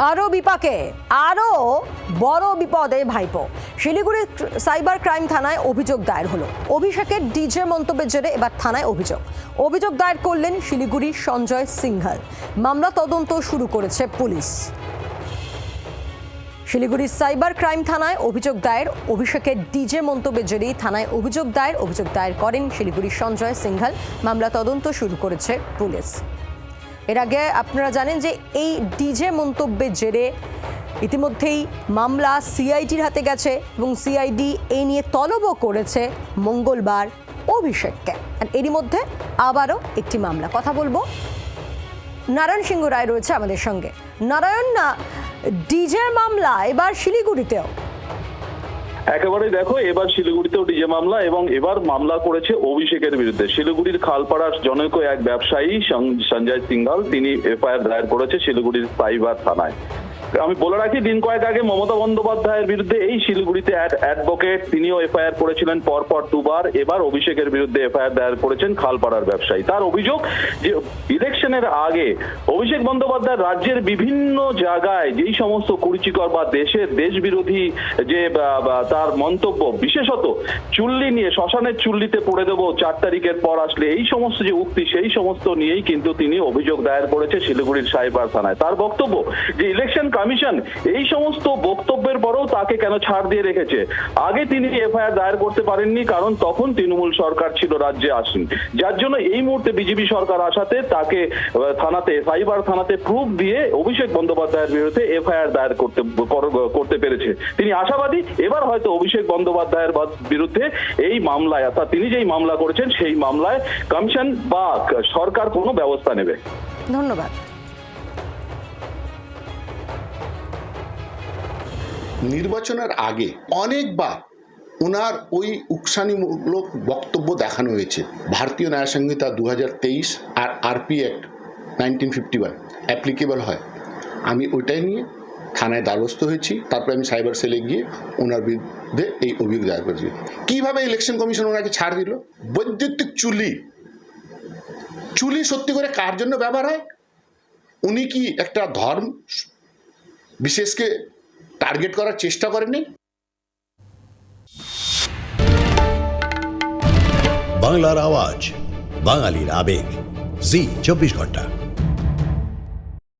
আরও বিপাকে আরও বড় বিপদে ভাইপো। শিলিগুড়ি সাইবার ক্রাইম থানায় অভিযোগ দায়ের হলো। অভিষেকের ডিজে মন্তব্যের জেরে এবার থানায় অভিযোগ দায়ের করলেন শিলিগুড়ির সঞ্জয় সিংঘল। মামলা তদন্ত শুরু করেছে পুলিশ। শিলিগুড়ির সাইবার ক্রাইম থানায় অভিযোগ দায়ের। অভিষেকের ডিজে মন্তব্যের জেরেই থানায় অভিযোগ দায়ের করেন শিলিগুড়ির সঞ্জয় সিংঘল। মামলা তদন্ত শুরু করেছে পুলিশ। এর আগে আপনারা জানেন যে এই ডিজে মন্তব্যের জেরে ইতিমধ্যেই মামলা সিআইডির হাতে গেছে এবং সিআইডি এই নিয়ে তলবও করেছে মঙ্গলবার অভিষেককে। আর এরই মধ্যে আবারও একটি মামলা। কথা বলবো, নারায়ণ সিংহ রায় রয়েছে আমাদের সঙ্গে। নারায়ণ, না ডিজে মামলা এবার শিলিগুড়িতেও? একেবারেই দেখো, এবার শিলিগুড়িতেও ডিজে মামলা, এবং এবার মামলা করেছে অভিষেকের বিরুদ্ধে। শিলিগুড়ির খালপাড়ার জনৈক এক ব্যবসায়ী সঞ্জয় সিংঘল, তিনি এফআইআর দায়ের করেছে শিলিগুড়ির সাইবার থানায়। আমি বলে রাখি, দিন কয়েক আগে মমতা বন্দ্যোপাধ্যায়ের বিরুদ্ধে এই শিলিগুড়িতে অ্যাডভোকেট, তিনিও এফআইআর করেছিলেন পরপর দুবার। এবার অভিষেকের বিরুদ্ধে এফআইআর দায়ের করেছেন খালপাড়ার ব্যবসায়ী। তার অভিযোগ যে ইলেকশনের আগে অভিষেক বন্দ্যোপাধ্যায় রাজ্যের বিভিন্ন জায়গায় যেই সমস্ত কুরুচিকর বা দেশ বিরোধী যে তার মন্তব্য, বিশেষত চুল্লি নিয়ে, শ্মশানের চুল্লিতে পড়ে দেবো 4 তারিখের পর আসলে, এই সমস্ত যে উক্তি, সেই সমস্ত নিয়েই কিন্তু তিনি অভিযোগ দায়ের করেছে শিলিগুড়ির সাইবার থানায়। তার বক্তব্য যে ইলেকশন কমিশন এই সমস্ত বক্তব্যের পরেও তাকে কেন ছাড় দিয়ে রেখেছে। আগে তিনি এফআইআর দায়ের করতে পারেননি, কারণ তখন তৃণমূল সরকার ছিল রাজ্যে আসেন, যার জন্য এই মুহূর্তে বিজেপি সরকার আসাতে তাকে থানাতে, সাইবার থানাতে প্রুফ দিয়ে অভিষেক বন্দ্যোপাধ্যায়ের বিরুদ্ধে এফআইআর দায়ের করতে পেরেছে। তিনি আশাবাদী এবার হয়তো অভিষেক বন্দ্যোপাধ্যায়ের বিরুদ্ধে এই মামলায়, অর্থাৎ তিনি যেই মামলা করেছেন সেই মামলায় কমিশন বা সরকার কোনো ব্যবস্থা নেবে। ধন্যবাদ। নির্বাচনের আগে অনেকবার ওনার ওই উকসানিমূলক বক্তব্য দেখানো হয়েছে। ভারতীয় ন্যায় সংহিতা 2023 আর আরপি অ্যাক্ট 1951 অ্যাপ্লিকেবল হয়। আমি ওইটাই নিয়ে থানায় দ্বারস্থ হয়েছি। তারপরে আমি সাইবার সেলে গিয়ে ওনার বিরুদ্ধে এই অভিযোগ দায়ের করেছি। কীভাবে ইলেকশন কমিশন ওনাকে ছাড় দিল? বৈদ্যুতিক চুলি সত্যি করে কার জন্য ব্যবহার হয়? উনি কি একটা ধর্ম বিশেষকে টার্গেট করার চেষ্টা করেনি? বাংলার আওয়াজ, বাঙালির আবেগ, জি 24 ঘন্টা।